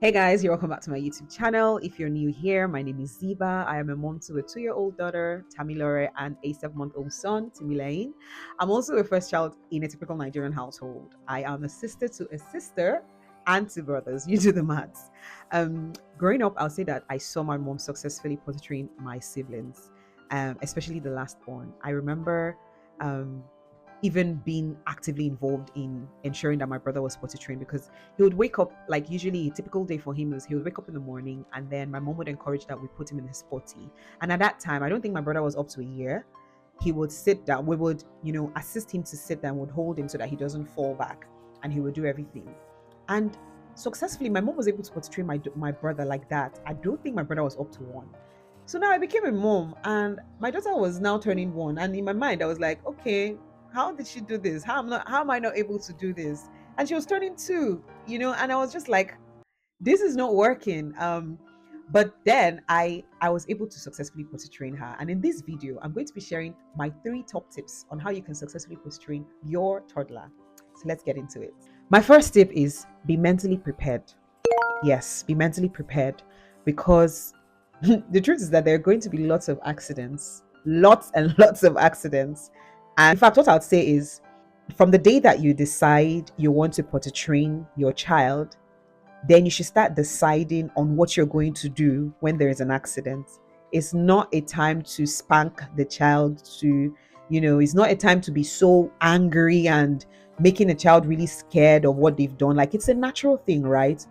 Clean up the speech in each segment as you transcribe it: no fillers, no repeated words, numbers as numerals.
Hey guys, you're welcome back to my YouTube channel. If you're new here, my name is Ziba. I am a mom to a 2-year-old daughter, Tamilore, and a 7-month-old son, Timilaine. I'm also a first child in a typical Nigerian household. I am a sister to a sister and two brothers. You do the maths. Growing up, I'll say that I saw my mom successfully potty train my siblings, especially the last born. I remember um, even being actively involved in ensuring that my brother was potty trained because he would wake up, like usually a typical day for him was he would wake up in the morning and then my mom would encourage that we put him in his potty. And at that time, I don't think my brother was up to a year. He would sit down. We would, assist him to sit down, would hold him so that he doesn't fall back, and he would do everything. And successfully, my mom was able to potty train my brother like that. I don't think my brother was up to one. So now I became a mom, and my daughter was now turning one. And in my mind, I was like, okay, how did she do this? How am I not able to do this? And she was turning two, and I was just like, this is not working. But then I was able to successfully potty train her. And in this video, I'm going to be sharing my 3 top tips on how you can successfully potty train your toddler. So let's get into it. My first tip is be mentally prepared. Yes, be mentally prepared because the truth is that there are going to be lots of accidents, lots and lots of accidents. And in fact, what I'd say is from the day that you decide you want to potty train your child, then you should start deciding on what you're going to do when there is an accident. It's not a time to spank the child, it's not a time to be so angry and making a child really scared of what they've done. Like, it's a natural thing, right?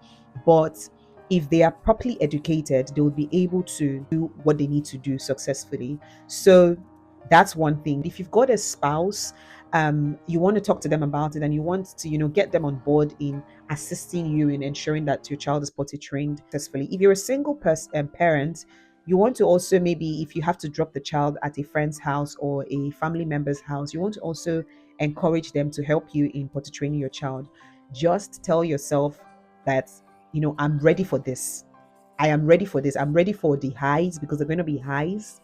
But if they are properly educated, they will be able to do what they need to do successfully. So that's one thing. If you've got a spouse, you want to talk to them about it and you want to, get them on board in assisting you in ensuring that your child is potty trained successfully. If you're a single person parent, you want to also, maybe if you have to drop the child at a friend's house or a family member's house, you want to also encourage them to help you in potty training your child. Just tell yourself that, I'm ready for this. I am ready for this. I'm ready for the highs because they're going to be highs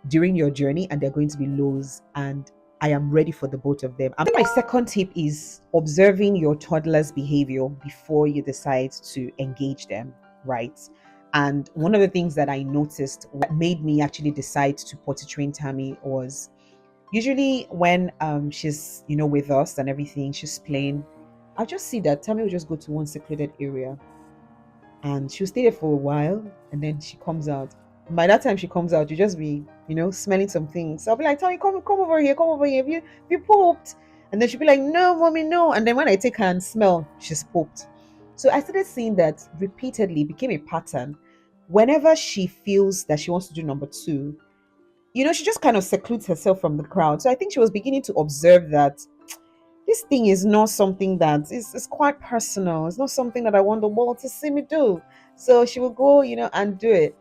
during your journey and they're going to be lows, and I am ready for the both of them. And my second tip is observing your toddler's behavior before you decide to engage them, right? And one of the things that I noticed that made me actually decide to potty train Tammy was usually when she's with us and everything, she's playing, I'll just see that Tammy will just go to one secluded area and she'll stay there for a while and then she comes out. By that time she comes out, you just be, smelling some things. So I'll be like, Tommy, come over here, come over here. Have you pooped? And then she'll be like, no, mommy, no. And then when I take her and smell, she's pooped. So I started seeing that repeatedly, became a pattern. Whenever she feels that she wants to do number two, she just kind of secludes herself from the crowd. So I think she was beginning to observe that this thing is not something that is quite personal. It's not something that I want the world to see me do. So she will go, and do it.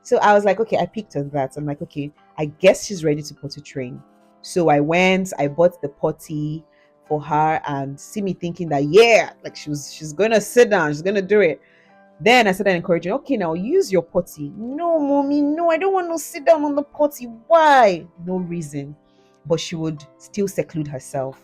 So I was like, okay, I picked on that. I'm like, okay, I guess she's ready to potty train. So I went, I bought the potty for her and see me thinking that, yeah, like she's gonna sit down, she's gonna do it. Then I started encouraging, okay, now use your potty. No, mommy, no, I don't want to sit down on the potty. Why? No reason. But she would still seclude herself.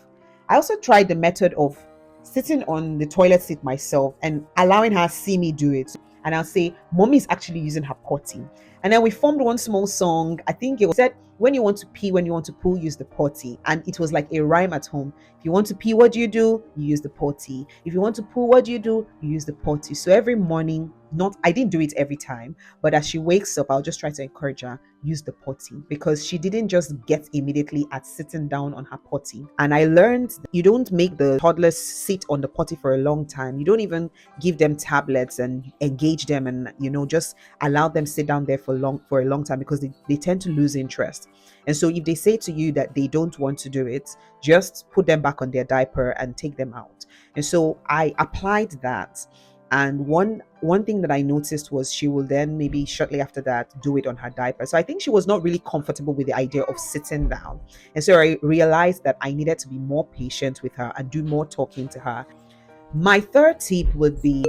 I also tried the method of sitting on the toilet seat myself and allowing her see me do it. And I'll say, mommy is actually using her potty. And then we formed one small song. I think it was said, when you want to pee, when you want to poo, use the potty. And it was like a rhyme at home. If you want to pee, what do? You use the potty. If you want to poo, what do? You use the potty. So every morning, not I didn't do it every time, but as she wakes up, I'll just try to encourage her, use the potty, because she didn't just get immediately at sitting down on her potty. And I learned that you don't make the toddlers sit on the potty for a long time. You don't even give them tablets and engage them and just allow them sit down there for a long time, because they tend to lose interest. And so if they say to you that they don't want to do it, just put them back on their diaper and take them out. And so I applied that. And one thing that I noticed was she will then maybe shortly after that do it on her diaper. So I think she was not really comfortable with the idea of sitting down. And so I realized that I needed to be more patient with her and do more talking to her. My third tip would be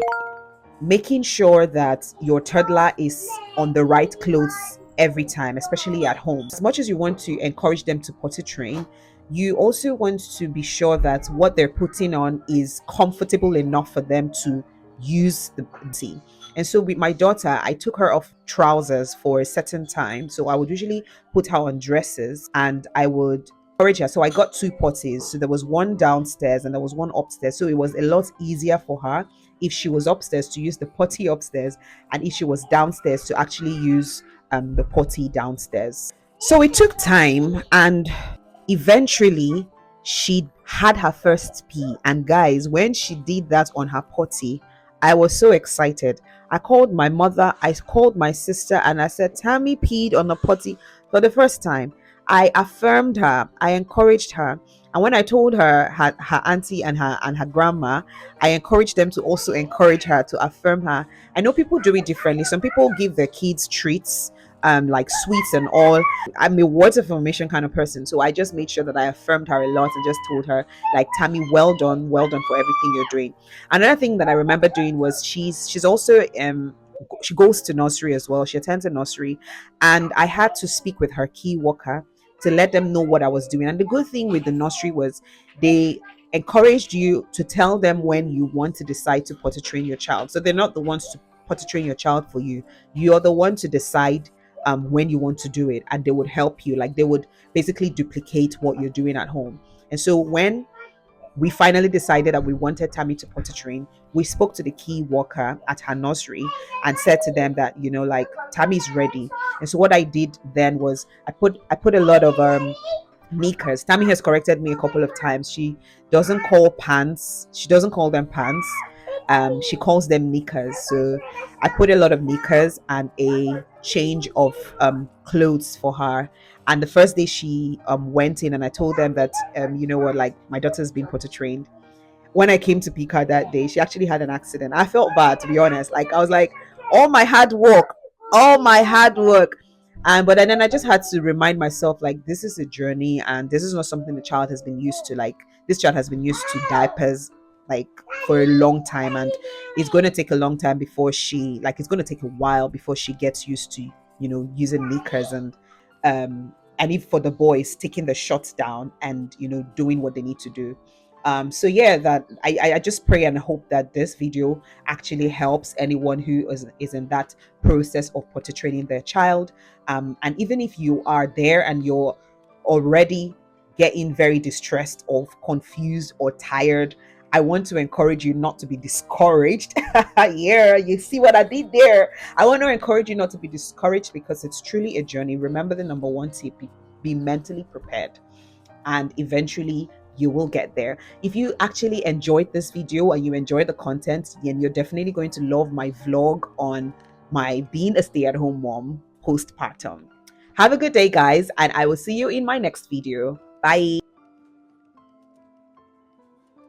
making sure that your toddler is on the right clothes every time, especially at home. As much as you want to encourage them to potty train, you also want to be sure that what they're putting on is comfortable enough for them to use the potty. And so with my daughter, I took her off trousers for a certain time. So I would usually put her on dresses and I would encourage her. So I got two potties. So there was one downstairs and there was one upstairs. So it was a lot easier for her if she was upstairs to use the potty upstairs, and if she was downstairs to actually use the potty downstairs. So it took time, and eventually she had her first pee. And guys, when she did that on her potty, I was so excited. I called my mother, I called my sister, and I said, Tammy peed on the potty for the first time. I affirmed her, I encouraged her. And when I told her auntie and her grandma, I encouraged them to also encourage her, to affirm her. I know people do it differently. Some people give their kids treats, like sweets and all. I'm a words of affirmation kind of person, so I just made sure that I affirmed her a lot and just told her, like, Tammy, well done for everything you're doing. Another thing that I remember doing was she's also she goes to nursery as well. She attends a nursery, and I had to speak with her key worker to let them know what I was doing. And the good thing with the nursery was they encouraged you to tell them when you want to decide to potty train your child. So they're not the ones to potty train your child for you. You're the one to decide when you want to do it, and they would help you. Like, they would basically duplicate what you're doing at home. And so when we finally decided that we wanted Tammy to potty train, we spoke to the key worker at her nursery and said to them that, like, Tammy's ready. And so what I did then was I put a lot of knickers. Tammy has corrected me a couple of times. She doesn't call pants. She doesn't call them pants. She calls them knickers. So I put a lot of knickers and a change of clothes for her. And the first day she went in, and I told them that you know what, like, my daughter's been potty trained. When I came to pick her that day, she actually had an accident. I felt bad, to be honest. Like, I was like, all my hard work, all my hard work. And but then I just had to remind myself, like, this is a journey, and this is not something the child has been used to. Like, this child has been used to diapers, like, for a long time, and it's going to take a long time before it's going to take a while before she gets used to, using knickers, and if for the boys, taking the shots down and doing what they need to do. So yeah, that I just pray and hope that this video actually helps anyone who is in that process of potty training their child. And even if you are there and you're already getting very distressed or confused or tired, I want to encourage you not to be discouraged. Yeah, you see what I did there. I want to encourage you not to be discouraged, because it's truly a journey. Remember the number one tip: be mentally prepared, and eventually you will get there. If you actually enjoyed this video and you enjoyed the content, then you're definitely going to love my vlog on my being a stay-at-home mom postpartum. Have a good day, guys, and I will see you in my next video. Bye.